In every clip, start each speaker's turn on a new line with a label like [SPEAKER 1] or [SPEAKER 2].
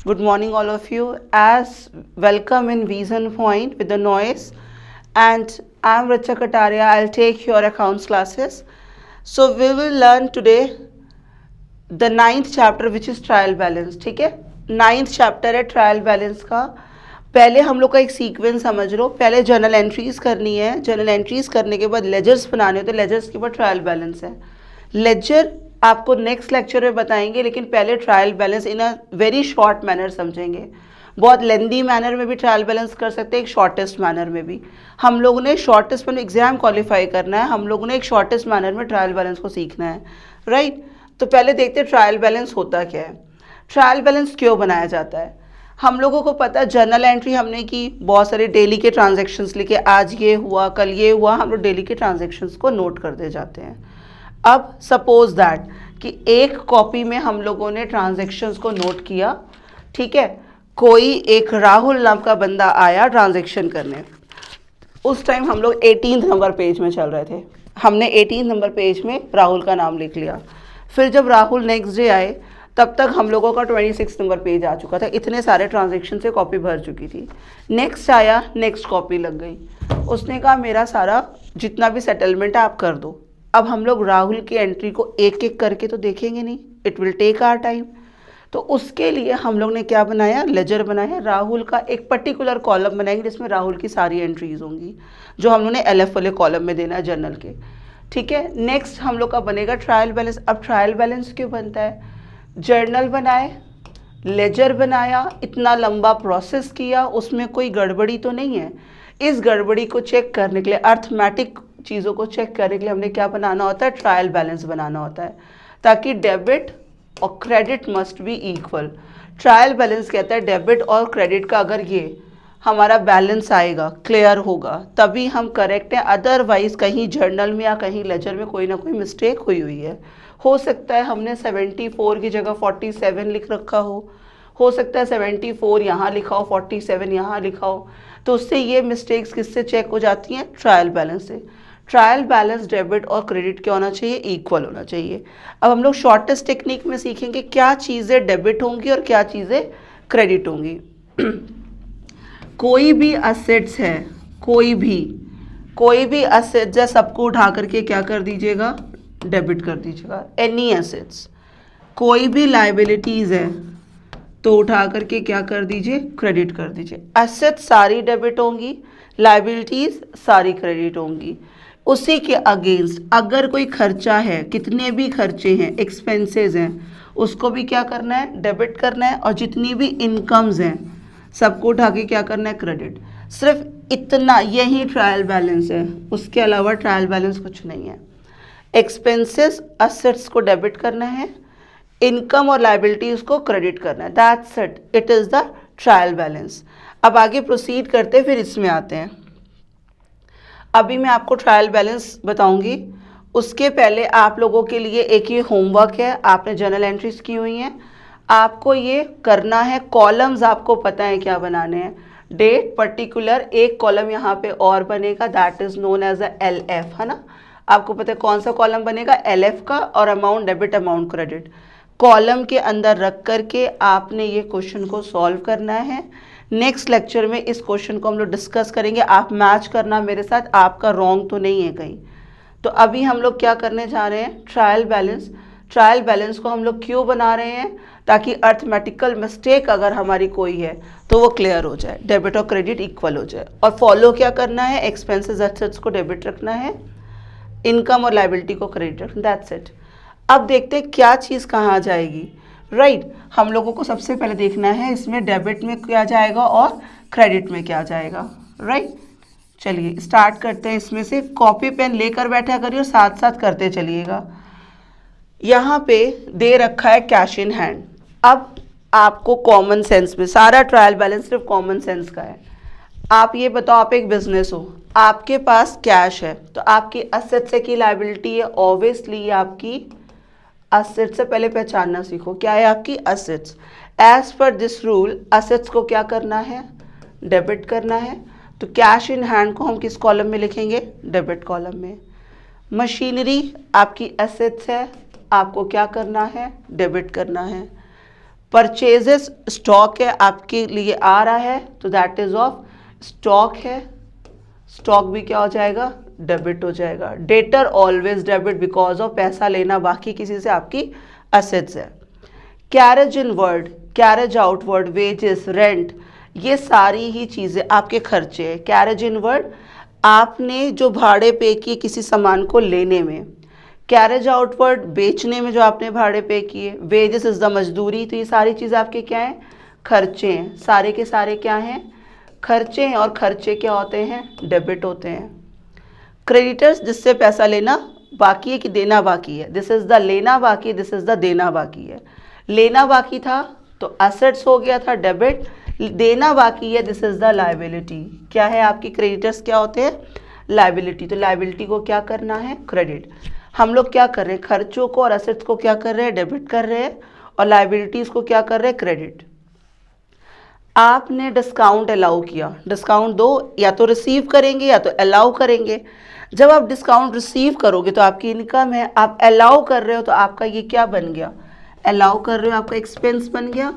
[SPEAKER 1] Good morning, all of you. As welcome in Vision Point with the noise, and I'm Richa Kataria. I'll take your accounts classes. So we will learn today the ninth chapter, which is trial balance. ठीक है, ninth chapter है trial balance का. पहले हम लोग का एक sequence समझ लो. पहले जर्नल एंट्रीज करनी है. जर्नल एंट्रीज करने के बाद लेजर्स बनाने होते हैं. लेजर्स के बाद ट्रायल बैलेंस है. लेजर आपको नेक्स्ट लेक्चर में बताएंगे, लेकिन पहले trial balance in a very short manner समझेंगे. बहुत लेंदी मैनर में भी ट्रायल बैलेंस कर सकते हैं, एक शॉर्टेस्ट मैनर में भी. हम लोगों ने शॉर्टेस्ट में एग्जाम क्वालिफाई करना है, हम लोगों ने एक शॉर्टेस्ट मैनर में ट्रायल बैलेंस को सीखना है, राइट. तो पहले देखते हैं ट्रायल बैलेंस होता क्या है, ट्रायल बैलेंस क्यों बनाया जाता है. हम लोगों को पता है जर्नल एंट्री हमने की, बहुत सारे डेली के ट्रांजैक्शंस लिखे, आज ये हुआ कल ये हुआ, हम लोग डेली के ट्रांजैक्शंस को नोट करते जाते हैं. अब सपोज दैट कि एक कॉपी में हम लोगों ने ट्रांजैक्शंस को नोट किया, ठीक है. कोई एक राहुल नाम का बंदा आया ट्रांजैक्शन करने. उस टाइम हम लोग 18 नंबर पेज में चल रहे थे. हमने 18 नंबर पेज में राहुल का नाम लिख लिया. फिर जब राहुल नेक्स्ट डे आए तब तक हम लोगों का 26 नंबर पेज आ चुका था. इतने सारे ट्रांजैक्शन से कॉपी भर चुकी थी. नेक्स्ट आया, नेक्स्ट कॉपी लग गई. उसने कहा मेरा सारा जितना भी सेटलमेंट है आप कर दो. अब हम लोग राहुल की एंट्री को एक एक करके तो देखेंगे नहीं, it will take our time. तो उसके लिए हम लोग ने क्या बनाया, लेजर बनाया. राहुल का एक पर्टिकुलर कॉलम बनाएंगे जिसमें राहुल की सारी एंट्रीज होंगी, जो हम लोग ने LF वाले कॉलम में देना है जर्नल के, ठीक है. नेक्स्ट हम लोग का बनेगा ट्रायल बैलेंस. अब ट्रायल बैलेंस क्यों बनता है, जर्नल बनाए, लेजर बनाया, इतना लंबा प्रोसेस किया, उसमें कोई गड़बड़ी तो नहीं है. इस गड़बड़ी को चेक करने के लिए, अर्थमेटिक चीज़ों को चेक करने के लिए हमने क्या बनाना होता है, ट्रायल बैलेंस बनाना होता है, ताकि डेबिट और credit must be equal. Trial balance कहता है डेबिट और क्रेडिट का अगर ये हमारा बैलेंस आएगा, क्लियर होगा, तभी हम करेक्ट हैं. अदरवाइज कहीं जर्नल में या कहीं लेजर में कोई ना कोई मिस्टेक हुई हुई है. हो सकता है हमने 74 की जगह 47 लिख रखा हो सकता है 74 यहाँ लिखा हो, 47 यहाँ लिखा हो. तो उससे ये मिस्टेक्स किससे चेक हो जाती हैं, ट्रायल बैलेंस से. ट्रायल बैलेंस डेबिट और क्रेडिट क्या होना चाहिए, इक्वल होना चाहिए. अब हम लोग शॉर्टेस्ट टेक्निक में सीखेंगे क्या चीज़ें डेबिट होंगी और क्या चीज़ें क्रेडिट होंगी. कोई भी असेट्स है, कोई भी असेट्स है, सबको उठा करके क्या कर दीजिएगा, डेबिट कर दीजिएगा. एनी एसेट्स, कोई भी लाइबिलिटीज़ है तो उठा करके क्या कर दीजिए, क्रेडिट कर दीजिए. एसेट्स सारी डेबिट होंगी, लाइबिलिटीज़ सारी क्रेडिट होंगी. उसी के अगेंस्ट अगर कोई खर्चा है, कितने भी खर्चे हैं, एक्सपेंसेस हैं, उसको भी क्या करना है, डेबिट करना है. और जितनी भी इनकम्स हैं सबको उठा के क्या करना है, क्रेडिट. सिर्फ इतना, यही ट्रायल बैलेंस है, उसके अलावा ट्रायल बैलेंस कुछ नहीं है. एक्सपेंसेस असेट्स को डेबिट करना है, इनकम और लाइबिलिटीज़ को क्रेडिट करना है. That's it, it is the trial balance. अब आगे प्रोसीड करते हैं, फिर इसमें आते हैं. अभी मैं आपको ट्रायल बैलेंस बताऊंगी, उसके पहले आप लोगों के लिए एक ये होमवर्क है. आपने जर्नल एंट्रीज की हुई हैं, आपको ये करना है. कॉलम्स आपको पता है क्या बनाने हैं, डेट, पर्टिकुलर, एक कॉलम यहाँ पे और बनेगा, that is known as a LF, है ना. आपको पता है कौन सा कॉलम बनेगा, LF का. और amount debit, amount credit column के अंदर रख करके आपने ये क्वेश्चन को सॉल्व करना है. नेक्स्ट लेक्चर में इस क्वेश्चन को हम लोग डिस्कस करेंगे. आप मैच करना मेरे साथ, आपका रॉन्ग तो नहीं है कहीं. तो अभी हम लोग क्या करने जा रहे हैं, ट्रायल बैलेंस. ट्रायल बैलेंस को हम लोग क्यों बना रहे हैं, ताकि अर्थमेटिकल मिस्टेक अगर हमारी कोई है तो वो क्लियर हो जाए, डेबिट और क्रेडिट इक्वल हो जाए. और फॉलो क्या करना है, एक्सपेंसेस एसेट्स को डेबिट रखना है, इनकम और लाइबिलिटी को क्रेडिट रखना. That's it. अब देखते हैं क्या चीज़ कहाँ आ जाएगी, राइट. हम लोगों को सबसे पहले देखना है इसमें डेबिट में क्या जाएगा और क्रेडिट में क्या जाएगा, राइट. चलिए स्टार्ट करते हैं. इसमें से कॉपी पेन लेकर बैठा करिए और साथ साथ करते चलिएगा. यहाँ पे दे रखा है कैश इन हैंड. अब आपको कॉमन सेंस में, सारा ट्रायल बैलेंस सिर्फ कॉमन सेंस का है. आप ये बताओ, आप एक बिजनेस हो, आपके पास कैश है, तो आपकी असेट से की लाइबिलिटी है, ऑब्वियसली आपकी असेट्स से पहले पहचानना सीखो, क्या है आपकी assets. As per this rule assets को क्या करना है, डेबिट करना है. तो कैश इन हैंड को हम किस कॉलम में लिखेंगे, डेबिट कॉलम में. मशीनरी आपकी एसेट्स है, आपको क्या करना है, डेबिट करना है. परचेजेस स्टॉक है, आपके लिए आ रहा है तो दैट इज ऑफ स्टॉक है, स्टॉक भी क्या हो जाएगा, डेबिट हो जाएगा। Debtor always debit because of पैसा लेना बाकी किसी से आपकी असेट्स है। Carriage inward, carriage outward, wages, rent, ये सारी ही चीज़ें आपके खर्चे हैं। कैरेज इनवर्ड आपने जो भाड़े पे किए किसी सामान को लेने में, कैरेज आउटवर्ड बेचने में जो आपने भाड़े पे किए, वेजेस इज द मजदूरी, तो ये सारी चीज़ आपके क्या हैं, खर्चे हैं। सारे के सारे क्या हैं, खर्चे हैं, और खर्चे क्या होते हैं, डेबिट होते हैं। क्रेडिटर्स जिससे पैसा लेना बाकी है कि देना बाकी है, दिस इज द लेना बाकी, दिस इज द देना बाकी है। लेना बाकी था तो असेट्स हो गया था डेबिट, देना बाकी है दिस इज द लायबिलिटी। क्या है आपकी क्रेडिटर्स क्या होते हैं, लायबिलिटी। तो लायबिलिटी को क्या करना है, क्रेडिट। हम लोग क्या कर रहे हैं, खर्चों को और असेट्स को क्या कर रहे हैं, डेबिट कर रहे हैं, और लायबिलिटीज को क्या कर रहे हैं, क्रेडिट। आपने डिस्काउंट अलाउ किया, डिस्काउंट दो, या तो रिसीव करेंगे या तो अलाउ करेंगे। जब आप डिस्काउंट रिसीव करोगे तो आपकी इनकम है, आप अलाउ कर रहे हो तो आपका ये क्या बन गया, अलाउ कर रहे हो, आपका एक्सपेंस बन गया।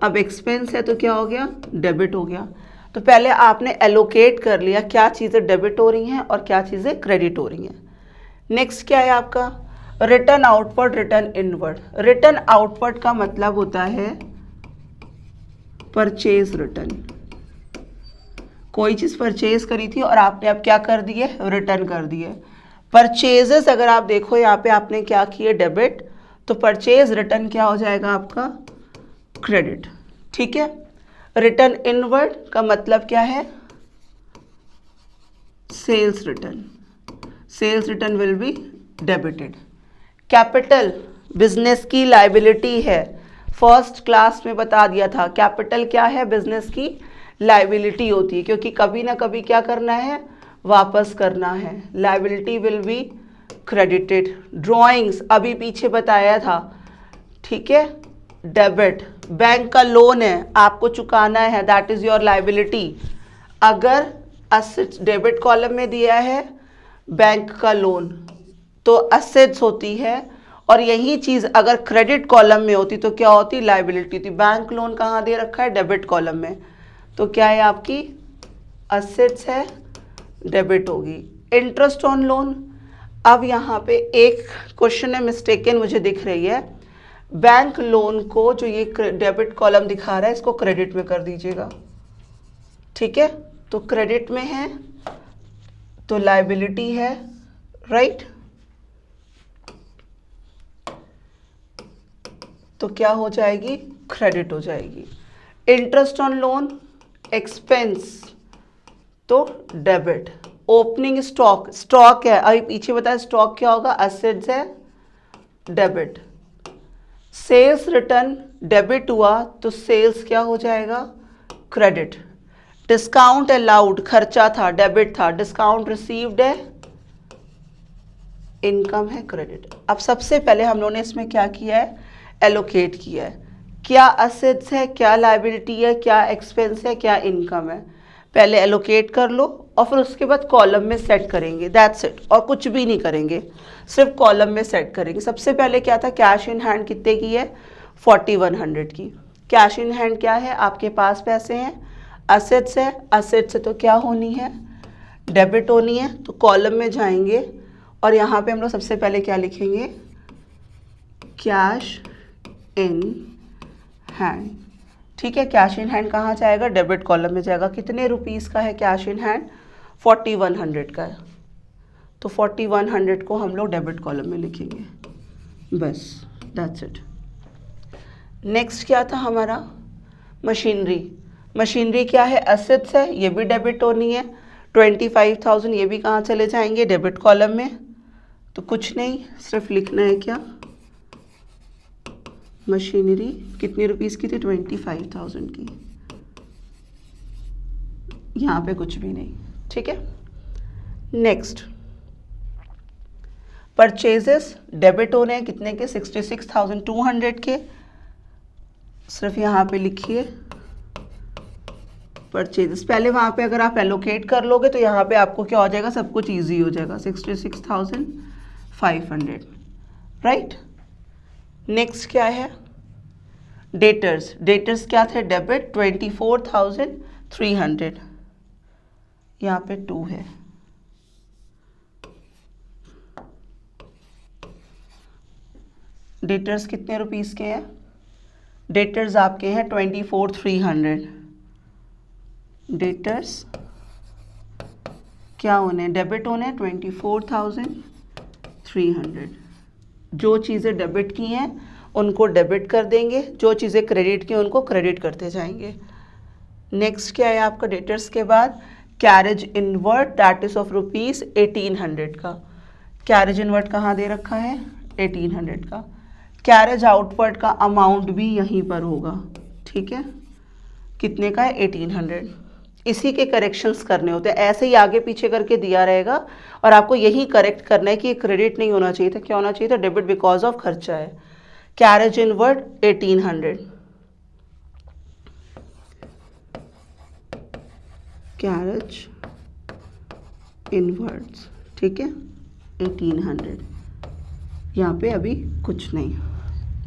[SPEAKER 1] अब एक्सपेंस है तो क्या हो गया, डेबिट हो गया। तो पहले आपने एलोकेट कर लिया क्या चीज़ें डेबिट हो रही हैं और क्या चीज़ें क्रेडिट हो रही हैं। नेक्स्ट क्या है आपका, return outward, return inward. Return outward का मतलब होता है परचेज रिटर्न। कोई चीज़ परचेज करी थी और आपने अब क्या कर दिए, रिटर्न कर दिए। परचेजेस अगर आप देखो यहाँ पे आपने क्या किए, डेबिट, तो परचेज रिटर्न क्या हो जाएगा आपका, क्रेडिट। ठीक है। रिटर्न इनवर्ड का मतलब क्या है, sales return, sales return will be debited. Capital business की लायबिलिटी है, फर्स्ट क्लास में बता दिया था। कैपिटल क्या है, बिजनेस की लायबिलिटी होती है, क्योंकि कभी ना कभी क्या करना है, वापस करना है। Liability will be credited. Drawings अभी पीछे बताया था, ठीक है, डेबिट। बैंक का लोन है, आपको चुकाना है, दैट इज योर लायबिलिटी। अगर असेट्स डेबिट कॉलम में दिया है बैंक का लोन तो असेट्स होती है, और यही चीज़ अगर क्रेडिट कॉलम में होती तो क्या होती, लायबिलिटी होती। बैंक लोन कहाँ दे रखा है, डेबिट कॉलम में, तो क्या है आपकी असेट्स है, डेबिट होगी। इंटरेस्ट ऑन लोन, अब यहाँ पे एक क्वेश्चन है मिस्टेकन मुझे दिख रही है, बैंक लोन को जो ये डेबिट कॉलम दिखा रहा है इसको क्रेडिट में कर दीजिएगा। ठीक है, तो क्रेडिट में है तो लायबिलिटी है, राइट, तो क्या हो जाएगी, क्रेडिट हो जाएगी। इंटरेस्ट ऑन लोन एक्सपेंस तो डेबिट। ओपनिंग स्टॉक, स्टॉक है, अभी पीछे बताया स्टॉक क्या होगा, असेट्स है, डेबिट। सेल्स रिटर्न डेबिट हुआ तो सेल्स क्या हो जाएगा, क्रेडिट। डिस्काउंट अलाउड खर्चा था, डेबिट था, डिस्काउंट रिसीव्ड है, इनकम है, क्रेडिट। अब सबसे पहले हम लोगों ने इसमें क्या किया है, एलोकेट किया है, क्या असेट्स है, क्या लायबिलिटी है, क्या एक्सपेंस है, क्या इनकम है। पहले एलोकेट कर लो और फिर उसके बाद कॉलम में सेट करेंगे, दैट्स इट, और कुछ भी नहीं करेंगे, सिर्फ कॉलम में सेट करेंगे। सबसे पहले क्या था, कैश इन हैंड कितने की है, 4100 की। कैश इन हैंड क्या है, आपके पास पैसे हैं, असेट्स है, असेट्स से तो क्या होनी है, डेबिट होनी है, तो कॉलम में जाएंगे और यहाँ पे हम लोग सबसे पहले क्या लिखेंगे, कैश इन हैंड। ठीक है, कैश इन हैंड कहाँ जाएगा, डेबिट कॉलम में जाएगा। कितने रुपीस का है कैश इन हैंड, 4100 का है, तो 4100 को हम लोग डेबिट कॉलम में लिखेंगे, बस, दैट्स इट। नेक्स्ट क्या था हमारा, मशीनरी। मशीनरी क्या है, एसेट्स है, ये भी डेबिट होनी है, 25,000, ये भी कहाँ चले जाएंगे, डेबिट कॉलम में। तो कुछ नहीं, सिर्फ लिखना है क्या, मशीनरी कितनी रुपीस की थी, 25,000 की, यहाँ पे कुछ भी नहीं। ठीक है, नेक्स्ट परचेजेस डेबिट हो रहे हैं, कितने के, 66,200 के, सिर्फ यहाँ पे लिखिए परचेजेस। पहले वहाँ पे अगर आप एलोकेट कर लोगे तो यहाँ पे आपको क्या हो जाएगा, सब कुछ इजी हो जाएगा, 66,500, राइट। नेक्स्ट क्या है, डेटर्स, डेटर्स क्या थे, डेबिट 24,300, यहाँ पे 2 है। डेटर्स कितने रुपीस के हैं, डेटर्स आपके हैं 24,300। डेटर्स क्या होने, डेबिट होने 24,300। जो चीज़ें डेबिट की हैं उनको डेबिट कर देंगे, जो चीज़ें क्रेडिट की हैं उनको क्रेडिट करते जाएंगे। नेक्स्ट क्या है आपका डेटर्स के बाद, carriage inward that is of rupees 1800 का। कैरेज इनवर्ट कहाँ दे रखा है, 1800 का। कैरेज आउटवर्ड का अमाउंट भी यहीं पर होगा, ठीक है, कितने का है, 1800। इसी के करेक्शंस करने होते हैं, ऐसे ही आगे पीछे करके दिया रहेगा और आपको यही करेक्ट करना है कि ये क्रेडिट नहीं होना चाहिए था, क्या होना चाहिए था, डेबिट, बिकॉज ऑफ खर्चा है। कैरेज इनवर्ड 1800, कैरेज इनवर्ड्स, ठीक है, 1800, यहाँ पे अभी कुछ नहीं।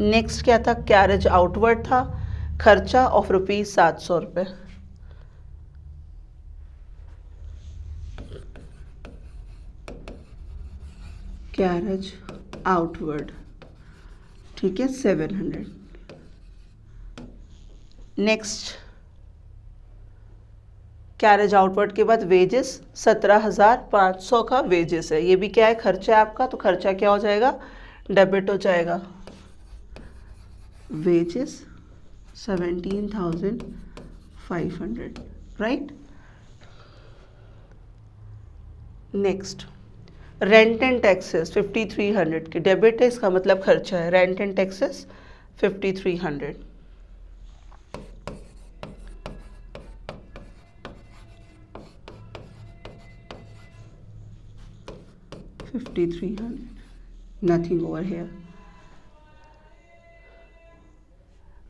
[SPEAKER 1] नेक्स्ट क्या था, कैरेज आउटवर्ड था, खर्चा ऑफ रुपीज़ 700 रुपये। कैरेज आउटवर्ड, ठीक है, 700। नेक्स्ट कैरेज आउटवर्ड के बाद वेजेस 17,500 का वेजेस है, ये भी क्या है, खर्चा है आपका, तो खर्चा क्या हो जाएगा, डेबिट हो जाएगा। Wages 17,500, right. Next rent and taxes 5,300 की, डेबिट है, इसका मतलब खर्चा है, rent and taxes 5,300। Nothing over here.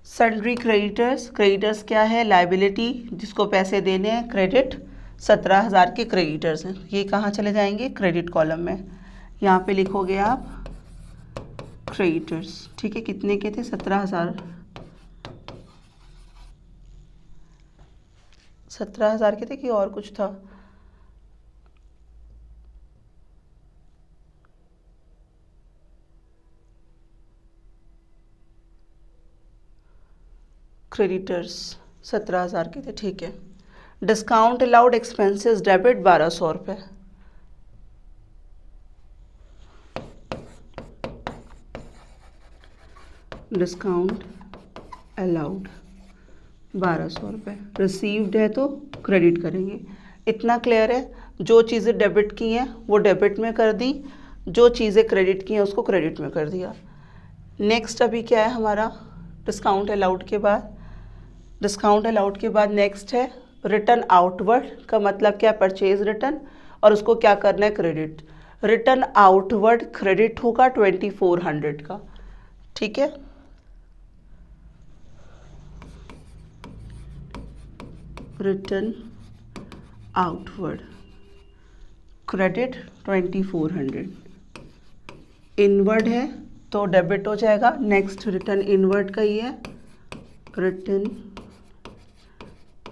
[SPEAKER 1] Sundry creditors, creditors क्या है, लाइबिलिटी, जिसको पैसे देने हैं, क्रेडिट 17,000 के क्रेडिटर्स हैं, ये कहाँ चले जाएंगे, क्रेडिट कॉलम में। यहाँ पे लिखोगे आप क्रेडिटर्स, ठीक है, कितने के थे, 17,000, 17,000 के थे कि और कुछ था, क्रेडिटर्स 17,000 के थे, ठीक है। डिस्काउंट अलाउड एक्सपेंसेस डेबिट 1,200 रुपये, डिस्काउंट अलाउड 1,200 रुपये। रिसीव्ड है तो क्रेडिट करेंगे। इतना क्लियर है, जो चीज़ें डेबिट की हैं वो डेबिट में कर दी, जो चीज़ें क्रेडिट की हैं उसको क्रेडिट में कर दिया। नेक्स्ट अभी क्या है हमारा, डिस्काउंट अलाउड के बाद, डिस्काउंट अलाउड के बाद नेक्स्ट है रिटर्न आउटवर्ड का मतलब क्या, परचेज रिटर्न, और उसको क्या करना है, क्रेडिट। रिटर्न आउटवर्ड क्रेडिट होगा 2,400 का, ठीक है। रिटर्न आउटवर्ड क्रेडिट 2,400, इनवर्ड है तो डेबिट हो जाएगा। नेक्स्ट रिटर्न इनवर्ड का ही है, रिटर्न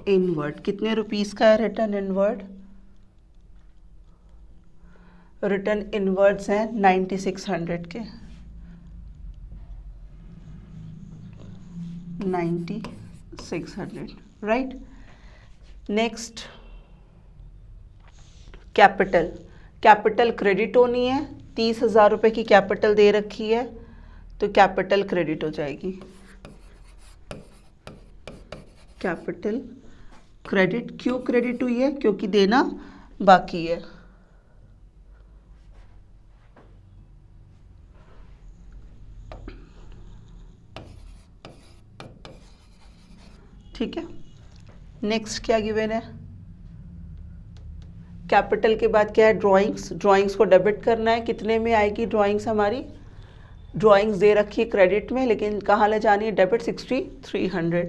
[SPEAKER 1] इनवर्ड कितने रुपीस का है, रिटर्न इनवर्ड, रिटर्न इनवर्ड्स हैं 9,600 के, 9,600, right. Next capital, capital credit होनी है, 30,000 रुपये की कैपिटल दे रखी है तो कैपिटल क्रेडिट हो जाएगी, कैपिटल क्रेडिट। क्यों क्रेडिट हुई है, क्योंकि देना बाकी है। ठीक है, नेक्स्ट क्या गिवन है, कैपिटल के बाद क्या है, ड्राइंग्स, ड्राइंग्स को डेबिट करना है, कितने में आएगी ड्राइंग्स हमारी, ड्राइंग्स दे रखी है क्रेडिट में लेकिन कहाँ ले जानी है, डेबिट 6,300।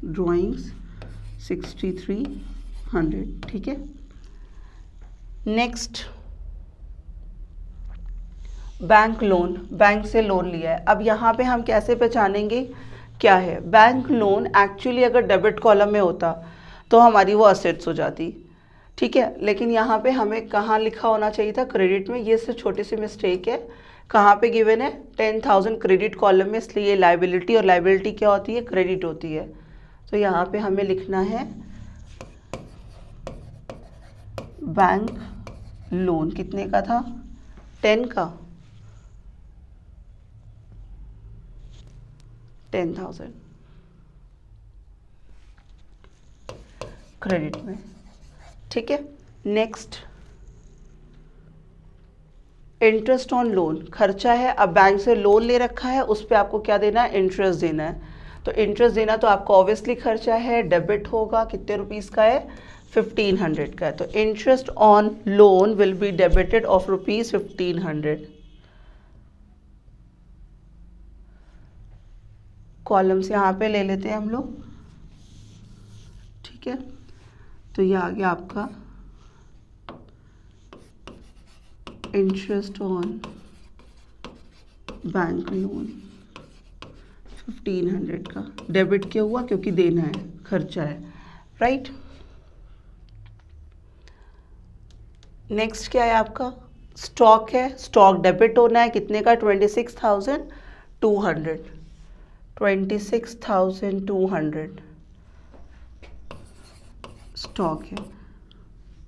[SPEAKER 1] ड्राइंग्स 6,300, ठीक है। नेक्स्ट, बैंक लोन, बैंक से लोन लिया है। अब यहाँ पे हम कैसे पहचानेंगे क्या है? बैंक लोन एक्चुअली अगर डेबिट कॉलम में होता तो हमारी वो असेट्स हो जाती, ठीक है, लेकिन यहाँ पे हमें कहाँ लिखा होना चाहिए था? क्रेडिट में। ये सिर्फ छोटी सी मिस्टेक है। कहाँ पे गिवन है? 10,000 क्रेडिट कॉलम में, इसलिए ये लाइबिलिटी, और लाइबिलिटी क्या होती है? क्रेडिट होती है। तो यहाँ पे हमें लिखना है बैंक लोन। कितने का था? 10 का, 10,000 क्रेडिट में, ठीक है। नेक्स्ट, इंटरेस्ट ऑन लोन, खर्चा है। अब बैंक से लोन ले रखा है, उस पर आपको क्या देना है? इंटरेस्ट देना है। तो इंटरेस्ट देना तो आपको ऑब्वियसली खर्चा है, डेबिट होगा। कितने रुपीस का है? 1500 का है। तो interest on loan will be debited of rupees 1500। Columns यहाँ पे ले लेते हैं हम लोग, ठीक है। तो ये आ गया आपका इंटरेस्ट ऑन बैंक लोन 1500 का। डेबिट क्यों हुआ? क्योंकि देना है, खर्चा है, राइट। नेक्स्ट क्या है आपका? स्टॉक है। स्टॉक डेबिट होना है, कितने का? 26,200, 26,200 स्टॉक है।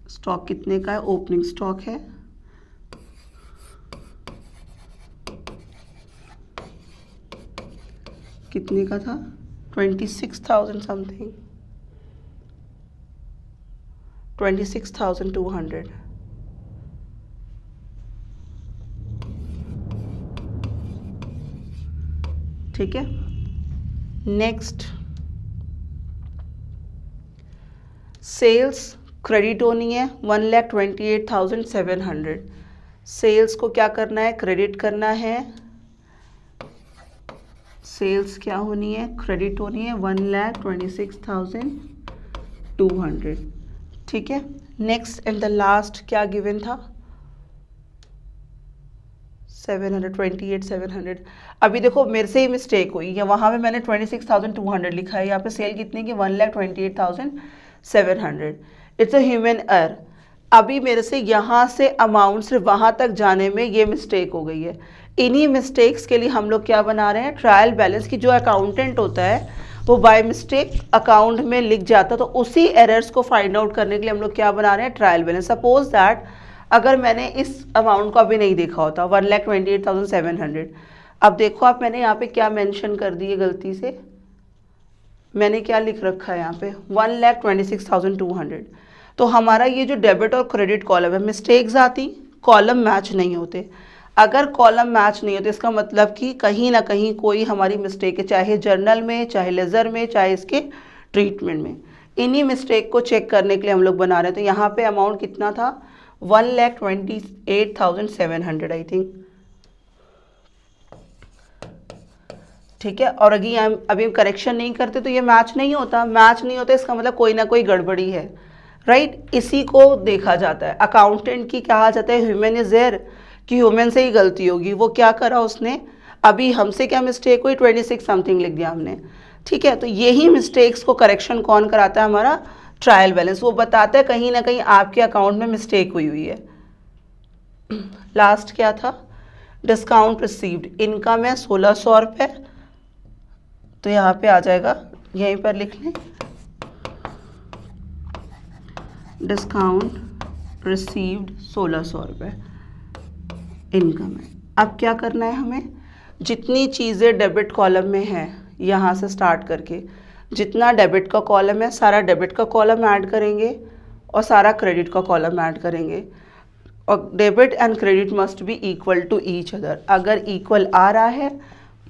[SPEAKER 1] स्टॉक कितने का है? ओपनिंग स्टॉक है, कितने का था? 26,000 समथिंग, 26,200, ठीक है। नेक्स्ट, सेल्स क्रेडिट होनी है 1,28,700। सेल्स को क्या करना है? क्रेडिट करना है। सेल्स क्या होनी है? क्रेडिट होनी है 1,26,200, ठीक है। नेक्स्ट एंड द लास्ट क्या गिवन था? 728,700। अभी देखो मेरे से ही मिस्टेक हुई है, वहाँ पे मैंने 26,200 लिखा है, यहाँ पे सेल कितने की? 1,28,700। It's a human error. अभी मेरे से यहाँ से अमाउंट से वहाँ तक जाने में ये मिस्टेक हो गई है। इन्हीं मिस्टेक्स के लिए हम लोग क्या बना रहे हैं? ट्रायल बैलेंस की जो अकाउंटेंट होता है वो बाय मिस्टेक अकाउंट में लिख जाता, तो उसी एरर्स को फाइंड आउट करने के लिए हम लोग क्या बना रहे हैं? Trial balance. सपोज दैट अगर मैंने इस अमाउंट को अभी नहीं देखा होता 1,28,700, अब देखो आप, मैंने यहाँ पे क्या मेंशन कर दी है गलती से? मैंने क्या लिख रखा है यहाँ पे? 1,26,200। तो हमारा ये जो डेबिट और क्रेडिट कॉलम है, मिस्टेक्स आती, कॉलम मैच नहीं होते। अगर कॉलम मैच नहीं होते इसका मतलब कि कहीं ना कहीं कोई हमारी मिस्टेक है, चाहे जर्नल में, चाहे लेज़र में, चाहे इसके ट्रीटमेंट में। इन्हीं मिस्टेक को चेक करने के लिए हम लोग बना रहे हैं। तो यहाँ पे अमाउंट कितना था? 1,28,700 आई थिंक, ठीक है। और अभी हम करेक्शन नहीं करते तो ये मैच नहीं होता। मैच नहीं होता इसका मतलब कोई ना कोई गड़बड़ी है, राइट। इसी को देखा जाता है। अकाउंटेंट की कहा जाता है ह्यूमन इज देयर, कि ह्यूमन से ही गलती होगी। वो क्या करा उसने? अभी हमसे क्या मिस्टेक हुई? 26 समथिंग लिख दिया हमने, ठीक है। तो यही मिस्टेक्स को करेक्शन कौन कराता है? हमारा ट्रायल बैलेंस। वो बताता है कहीं ना कहीं आपके अकाउंट में मिस्टेक हुई है। लास्ट क्या था? Discount received. इनकम है 1,600 रुपये, तो यहाँ पे आ जाएगा, यहीं पर लिख लें, डिस्काउंट रिसीव्ड 1,600 रुपये इनकम है। अब क्या करना है हमें? जितनी चीज़ें डेबिट कॉलम में हैं, यहाँ से स्टार्ट करके जितना डेबिट का कॉलम है सारा डेबिट का कॉलम ऐड करेंगे और सारा क्रेडिट का कॉलम ऐड करेंगे। और debit and credit must be equal to each other. अगर इक्वल आ रहा है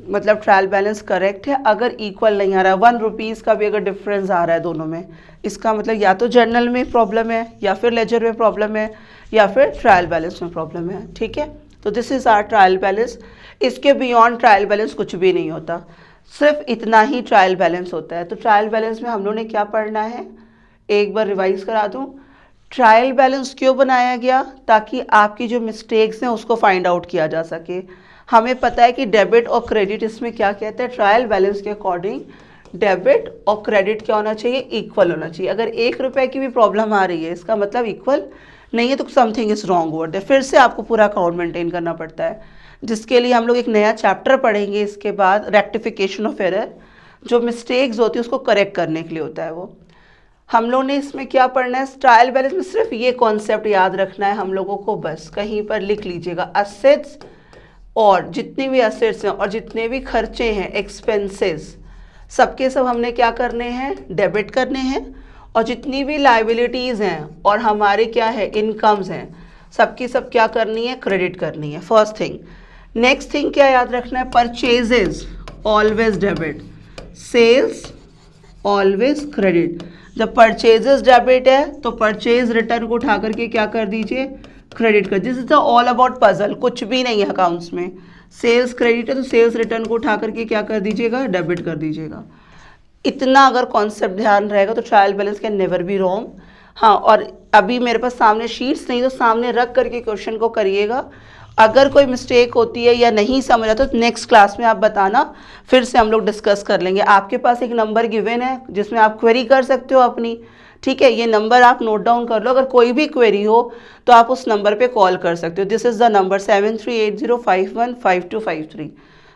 [SPEAKER 1] मतलब ट्रायल बैलेंस करेक्ट है। अगर इक्वल नहीं आ रहा है, 1 रुपीज़ का भी अगर डिफरेंस आ रहा है दोनों में, इसका मतलब या तो जर्नल में प्रॉब्लम है, या फिर लेजर में प्रॉब्लम है, या फिर ट्रायल बैलेंस में प्रॉब्लम है, ठीक है। तो this is our trial balance. इसके बियॉन्ड ट्रायल बैलेंस कुछ भी नहीं होता, सिर्फ इतना ही ट्रायल बैलेंस होता है। तो ट्रायल बैलेंस में हम लोगों ने क्या पढ़ना है, एक बार रिवाइज करा दूँ। ट्रायल बैलेंस क्यों बनाया गया? ताकि आपकी जो मिस्टेक्स हैं उसको फाइंड आउट किया जा सके। हमें पता है कि डेबिट और क्रेडिट इसमें क्या कहते हैं, ट्रायल बैलेंस के अकॉर्डिंग डेबिट और क्रेडिट क्या होना चाहिए, इक्वल होना चाहिए। अगर 1 रुपये की भी प्रॉब्लम आ रही है इसका मतलब इक्वल नहीं है, तो something is wrong over there. फिर से आपको पूरा अकाउंट मेंटेन करना पड़ता है, जिसके लिए हम लोग एक नया चैप्टर पढ़ेंगे इसके बाद, रेक्टिफिकेशन ऑफ एरर। जो मिस्टेक्स होती है उसको करेक्ट करने के लिए होता है वो। हम लोग ने इसमें क्या पढ़ना है, ट्रायल बैलेंस में सिर्फ ये कॉन्सेप्ट याद रखना है हम लोगों को, बस कहीं पर लिख लीजिएगा, असेट्स और जितनी भी असेट्स हैं और जितने भी खर्चे हैं, एक्सपेंसेस, सबके सब हमने क्या करने हैं, डेबिट करने हैं। और जितनी भी लाइबिलिटीज़ हैं और हमारे क्या है, इनकम्स हैं, सबकी सब क्या करनी है, क्रेडिट करनी है, फर्स्ट थिंग। नेक्स्ट थिंग क्या याद रखना है, purchases always debit, sales always credit. जब परचेजेस डेबिट है तो परचेज रिटर्न को उठा करके क्या कर दीजिए, क्रेडिट कर। This is the all about puzzle, कुछ भी नहीं है अकाउंट्स में। सेल्स क्रेडिट है तो सेल्स रिटर्न को उठा करके क्या कर दीजिएगा, डेबिट कर दीजिएगा। इतना अगर कॉन्सेप्ट ध्यान रहेगा तो trial balance can never be wrong. हाँ, और अभी मेरे पास सामने शीट्स नहीं, तो सामने रख करके क्वेश्चन को करिएगा। अगर कोई मिस्टेक होती है या नहीं समझ आता तो नेक्स्ट क्लास में आप बताना, फिर से हम लोग डिस्कस कर लेंगे। आपके पास एक नंबर गिवन है जिसमें आप क्वेरी कर सकते हो अपनी, ठीक है, ये नंबर आप नोट डाउन कर लो। अगर कोई भी क्वेरी हो तो आप उस नंबर पे कॉल कर सकते हो। This is the number 7380515253।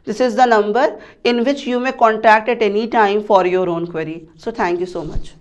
[SPEAKER 1] This is the number in which you may contact at any time for your own query. So thank you so much.